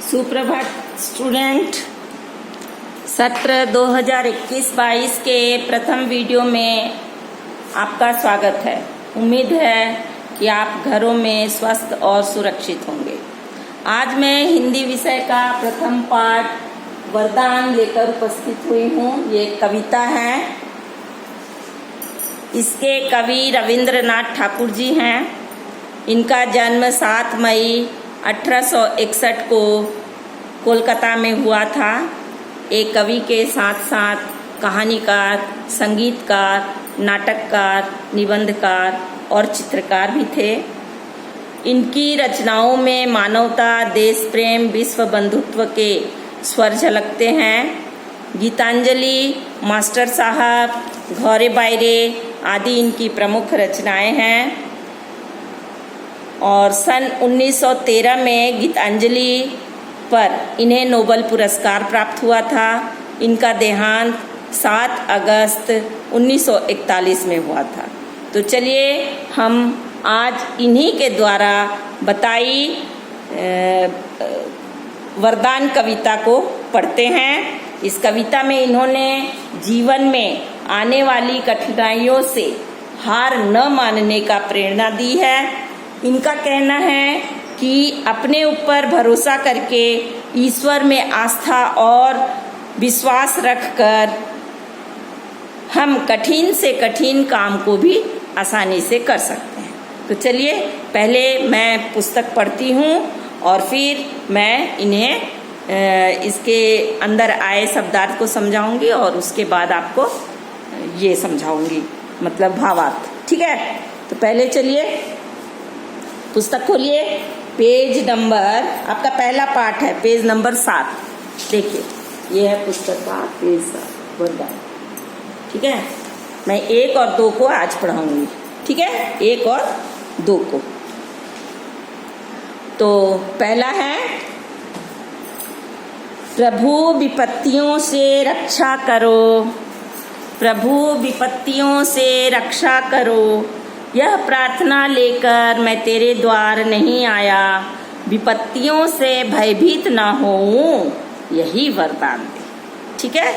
सुप्रभात स्टूडेंट। सत्र 2021-22 के प्रथम वीडियो में आपका स्वागत है। उम्मीद है कि आप घरों में स्वस्थ और सुरक्षित होंगे। आज मैं हिंदी विषय का प्रथम पाठ वरदान लेकर उपस्थित हुई हूँ। ये कविता है। इसके कवि रविंद्रनाथ ठाकुर जी हैं। इनका जन्म 7 मई 1861 को कोलकाता में हुआ था। एक कवि के साथ साथ कहानीकार, संगीतकार, नाटककार, निबंधकार और चित्रकार भी थे। इनकी रचनाओं में मानवता, देश प्रेम, विश्व बंधुत्व के स्वर झलकते हैं। गीतांजलि, मास्टर साहब, घोरे बायरे आदि इनकी प्रमुख रचनाएं हैं। और सन 1913 में गीतांजलि पर इन्हें नोबेल पुरस्कार प्राप्त हुआ था। इनका देहांत 7 अगस्त 1941 में हुआ था। तो चलिए हम आज इन्हीं के द्वारा बताई वरदान कविता को पढ़ते हैं। इस कविता में इन्होंने जीवन में आने वाली कठिनाइयों से हार न मानने का प्रेरणा दी है। इनका कहना है कि अपने ऊपर भरोसा करके ईश्वर में आस्था और विश्वास रखकर हम कठिन से कठिन काम को भी आसानी से कर सकते हैं। तो चलिए पहले मैं पुस्तक पढ़ती हूँ और फिर मैं इन्हें इसके अंदर आए शब्दार्थ को समझाऊंगी और उसके बाद आपको ये समझाऊंगी, मतलब भावार्थ। ठीक है, तो पहले चलिए पुस्तक खोलिए। पेज नंबर, आपका पहला पाठ है, पेज नंबर 7। देखिए ये है पुस्तक का पेज 7 वरदान। ठीक है, मैं 1 और 2 को आज पढ़ाऊंगी। ठीक है, 1 और 2 को। तो पहला है, प्रभु विपत्तियों से रक्षा करो, प्रभु विपत्तियों से रक्षा करो। यह प्रार्थना लेकर मैं तेरे द्वार नहीं आया, विपत्तियों से भयभीत ना होऊं, यही वरदान दे। ठीक है,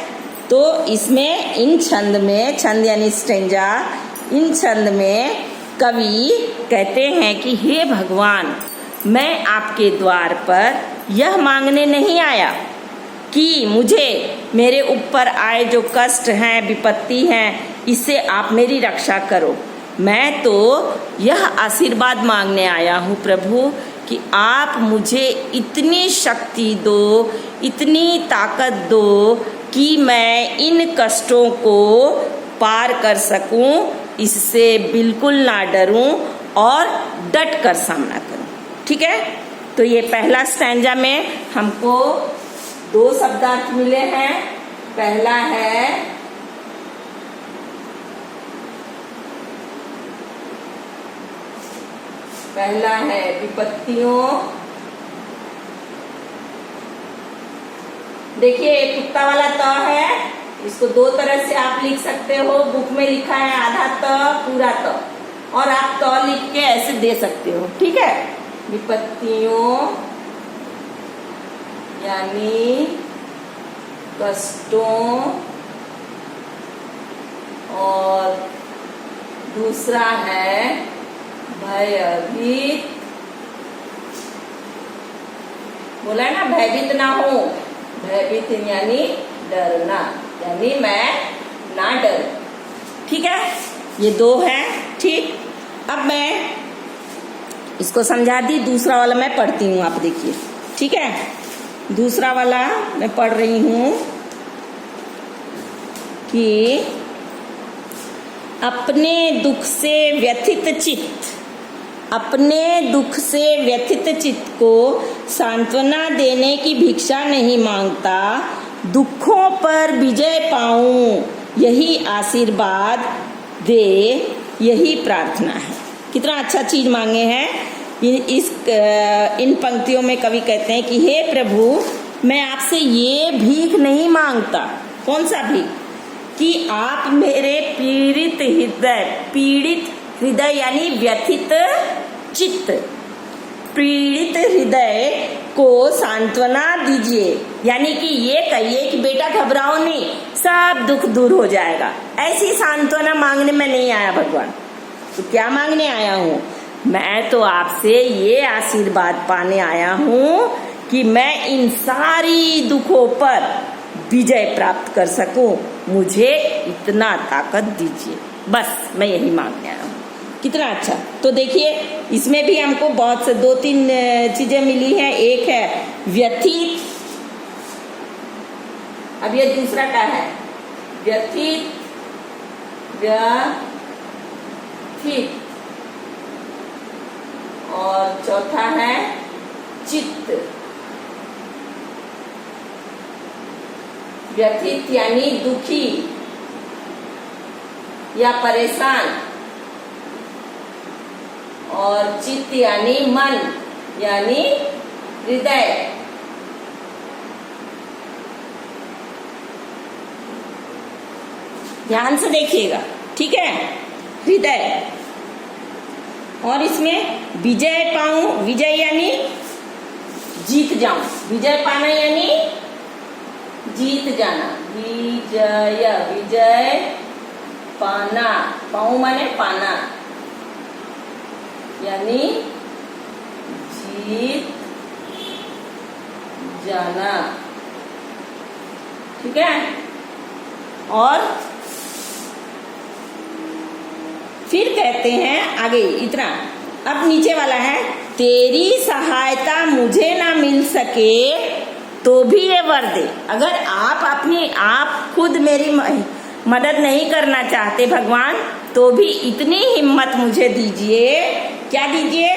तो इसमें इन छंद में, छंद यानी स्टेंजा, इन छंद में कवि कहते हैं कि हे भगवान, मैं आपके द्वार पर यह मांगने नहीं आया कि मुझे मेरे ऊपर आए जो कष्ट हैं, विपत्ति हैं, इससे आप मेरी रक्षा करो। मैं तो यह आशीर्वाद मांगने आया हूँ प्रभु कि आप मुझे इतनी शक्ति दो, इतनी ताकत दो कि मैं इन कष्टों को पार कर सकूं, इससे बिल्कुल ना डरूं और डट कर सामना करूं। ठीक है, तो ये पहला स्टैंजा में हमको 2 शब्दार्थ मिले हैं। पहला है विपत्तियों। देखिए कुत्ता वाला त है, इसको 2 तरह से आप लिख सकते हो। बुक में लिखा है आधा त, पूरा त, और आप त लिख के ऐसे दे सकते हो। ठीक है, विपत्तियों यानी कष्टों, और दूसरा है भयभीत। बोला ना, भयभीत ना हो, भयभीत यानी डरना, यानी मैं ना डर। ठीक है, ये 2 है। ठीक, अब मैं इसको समझा दी। दूसरा वाला मैं पढ़ती हूँ, आप देखिए। ठीक है, दूसरा वाला मैं पढ़ रही हूँ कि अपने दुख से व्यथित चित्त, अपने दुख से व्यथित चित्त को सांत्वना देने की भिक्षा नहीं मांगता, दुखों पर विजय पाऊं, यही आशीर्वाद दे, यही प्रार्थना है। कितना अच्छा चीज मांगे हैं। इन पंक्तियों में कवि कहते हैं कि हे प्रभु, मैं आपसे ये भीख नहीं मांगता। कौन सा भीख? कि आप मेरे पीड़ित हृदय यानी व्यथित चित्त पीड़ित हृदय को सांत्वना दीजिए, यानी कि ये कहिए कि बेटा घबराओ नहीं, सब दुख दूर हो जाएगा। ऐसी सांत्वना मांगने में नहीं आया भगवान। तो क्या मांगने आया हूँ? मैं तो आपसे ये आशीर्वाद पाने आया हूँ कि मैं इन सारी दुखों पर विजय प्राप्त कर सकूं। मुझे इतना ताकत दीजिए, बस मैं यही मांगने आया हूँ। कितना अच्छा। तो देखिए इसमें भी हमको बहुत से 2-3 चीजें मिली हैं। एक है व्यथित, अब ये दूसरा क्या है? व्यथित, और चौथा है चित्त। व्यथित यानी दुखी या परेशान, और चित्त यानी मन यानी हृदय। ध्यान से देखिएगा, ठीक है? हृदय। और इसमें विजय पाऊं, विजय यानी जीत जाऊं, विजय पाना यानी जीत जाना। विजय, विजय पाना, पाऊं माने पाना, यानी जीत जाना, ठीक है? और फिर कहते हैं आगे इतना। अब नीचे वाला है, तेरी सहायता मुझे ना मिल सके तो भी ये वर दे। अगर आप खुद मेरी मदद नहीं करना चाहते भगवान, तो भी इतनी हिम्मत मुझे दीजिए। क्या दीजिए?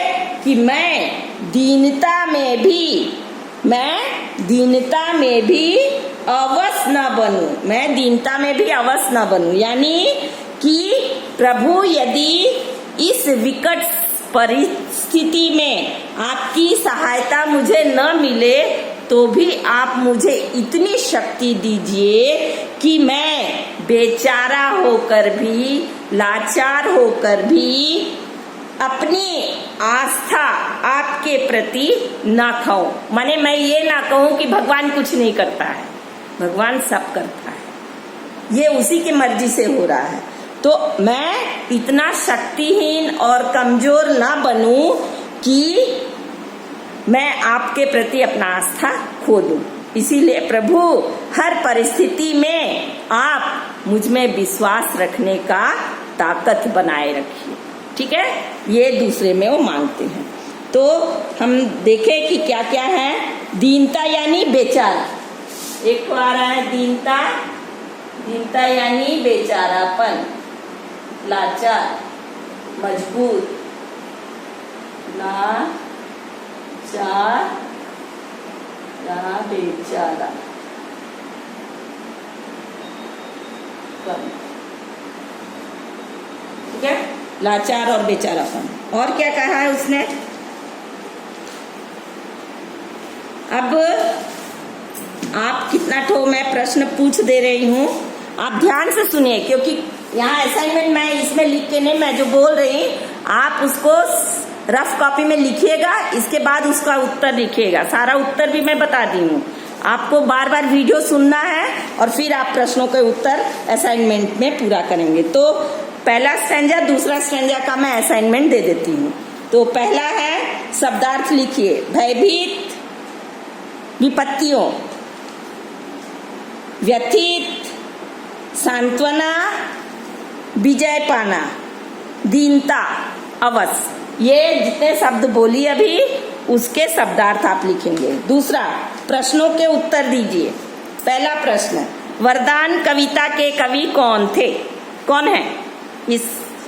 कि मैं दीनता में भी अवश्य न बनूं, मैं दीनता में भी अवश्य न बनूं। यानी कि प्रभु यदि इस विकट परिस्थिति में आपकी सहायता मुझे न मिले, तो भी आप मुझे इतनी शक्ति दीजिए कि मैं बेचारा होकर भी, लाचार होकर भी अपनी आस्था आपके प्रति ना खाऊं। माने मैं ये ना कहूं कि भगवान कुछ नहीं करता है, भगवान सब करता है, ये उसी की मर्जी से हो रहा है। तो मैं इतना शक्तिहीन और कमजोर ना बनूं कि मैं आपके प्रति अपना आस्था खो दूं। इसीलिए प्रभु हर परिस्थिति में आप मुझ में विश्वास रखने का ताकत बनाए रखिए, ठीक है? ये दूसरे में वो मांगते हैं। तो हम देखें कि क्या क्या है। दीनता यानी बेचारा, एक तो आ रहा है दीनता, दीनता यानी बेचारापन, लाचार, मजबूर, लाचार या बेचारा, ठीक है? लाचार और बेचारापन। और क्या कहा है उसने? अब आप कितना ठो मैं प्रश्न पूछ दे रही हूँ, आप ध्यान से सुनिए, क्योंकि यहाँ असाइनमेंट मैं इसमें लिख के नहीं, मैं जो बोल रही आप उसको रफ कॉपी में लिखिएगा, इसके बाद उसका उत्तर लिखिएगा। सारा उत्तर भी मैं बता दी हूँ, आपको बार बार वीडियो सुनना है और फिर आप प्रश्नों के उत्तर असाइनमेंट में पूरा करेंगे। तो पहला स्टैंजा, दूसरा स्टैंजा का मैं असाइनमेंट दे देती हूँ। तो पहला है शब्दार्थ लिखिए। भयभीत विपत्तियों, व्यथित सांत्वना, विजय पाना, दीनता, अवश्य। ये जितने शब्द बोली अभी, उसके शब्दार्थ आप लिखेंगे। दूसरा, प्रश्नों के उत्तर दीजिए। पहला प्रश्न, वरदान कविता के कवि कौन थे? कौन है इस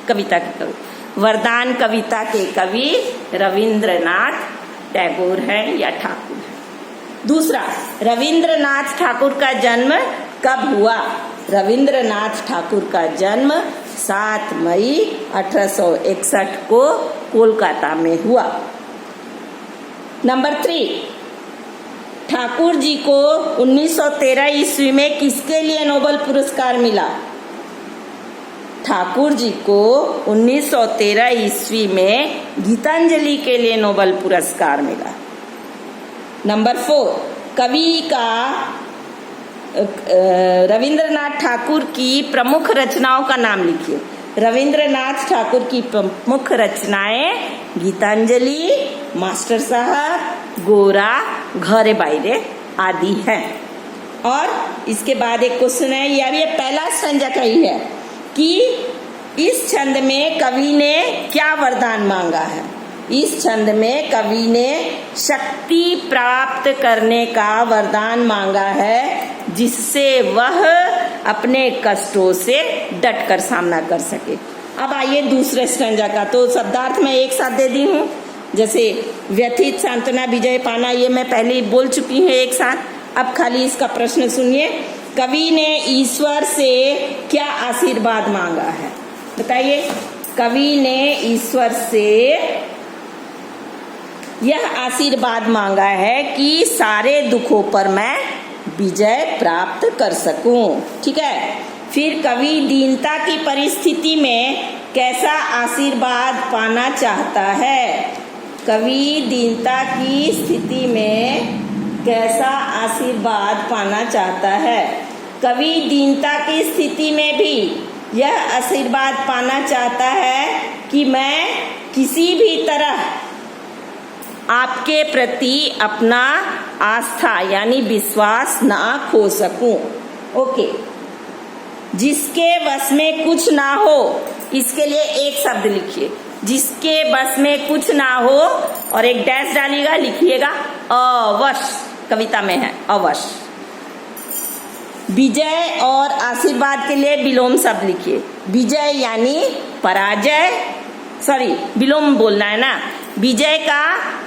कविता के कवि? वरदान कविता के कवि रविंद्रनाथ टैगोर है या ठाकुर है। दूसरा, रविंद्रनाथ ठाकुर का जन्म कब हुआ? रविंद्रनाथ ठाकुर का जन्म 7 मई 1861 को कोलकाता में हुआ। नंबर 3, ठाकुर जी को 1913 ईस्वी में किसके लिए नोबेल पुरस्कार मिला? ठाकुर जी को 1913 ईस्वी में गीतांजलि के लिए नोबेल पुरस्कार मिला। नंबर 4, कवि का रविंद्रनाथ ठाकुर की प्रमुख रचनाओं का नाम लिखिए। रविंद्रनाथ ठाकुर की प्रमुख रचनाएं गीतांजलि, मास्टर साहब, गोरा, घरे बाइरे आदि हैं। और इसके बाद एक क्वेश्चन है, यह भी पहला स्टैंजा का ही है कि इस छंद में कवि ने क्या वरदान मांगा है। इस छंद में कवि ने शक्ति प्राप्त करने का वरदान मांगा है, जिससे वह अपने कष्टों से डटकर सामना कर सके। अब आइए दूसरे स्टैंजा का। तो शब्दार्थ मैं एक साथ दे दी हूँ, जैसे व्यथित, सांत्वना, विजय पाना, ये मैं पहले ही बोल चुकी हूँ एक साथ। अब खाली इसका प्रश्न सुनिए, कवि ने ईश्वर से क्या आशीर्वाद मांगा है, बताइए। कवि ने ईश्वर से यह आशीर्वाद मांगा है कि सारे दुखों पर मैं विजय प्राप्त कर सकूं। ठीक है। फिर कवि दीनता की परिस्थिति में कैसा आशीर्वाद पाना चाहता है। कवि दीनता की स्थिति में कैसा आशीर्वाद पाना चाहता है। कवि दीनता की स्थिति में भी यह आशीर्वाद पाना चाहता है कि मैं किसी भी तरह आपके प्रति अपना आस्था यानी विश्वास ना खो सकूं। ओके। जिसके बस में कुछ ना हो, इसके लिए एक शब्द लिखिए। जिसके बस में कुछ ना हो और एक डैश डालिएगा, लिखिएगा अवश, कविता में है अवश। विजय और आशीर्वाद के लिए विलोम शब्द लिखिए। विजय यानी पराजय, सॉरी विलोम बोलना है ना। विजय का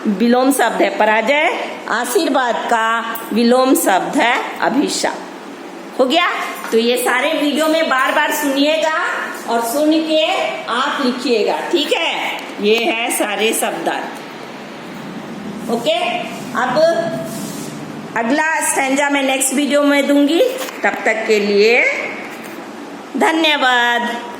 विलोम शब्द है पराजय, आशीर्वाद का विलोम शब्द है अभिशाप। हो गया। तो ये सारे वीडियो में बार बार सुनिएगा और सुन के आप लिखिएगा। ठीक है। ये है सारे शब्दार्थ। ओके। अब अगला स्टैंजा मैं नेक्स्ट वीडियो में दूंगी। तब तक के लिए धन्यवाद।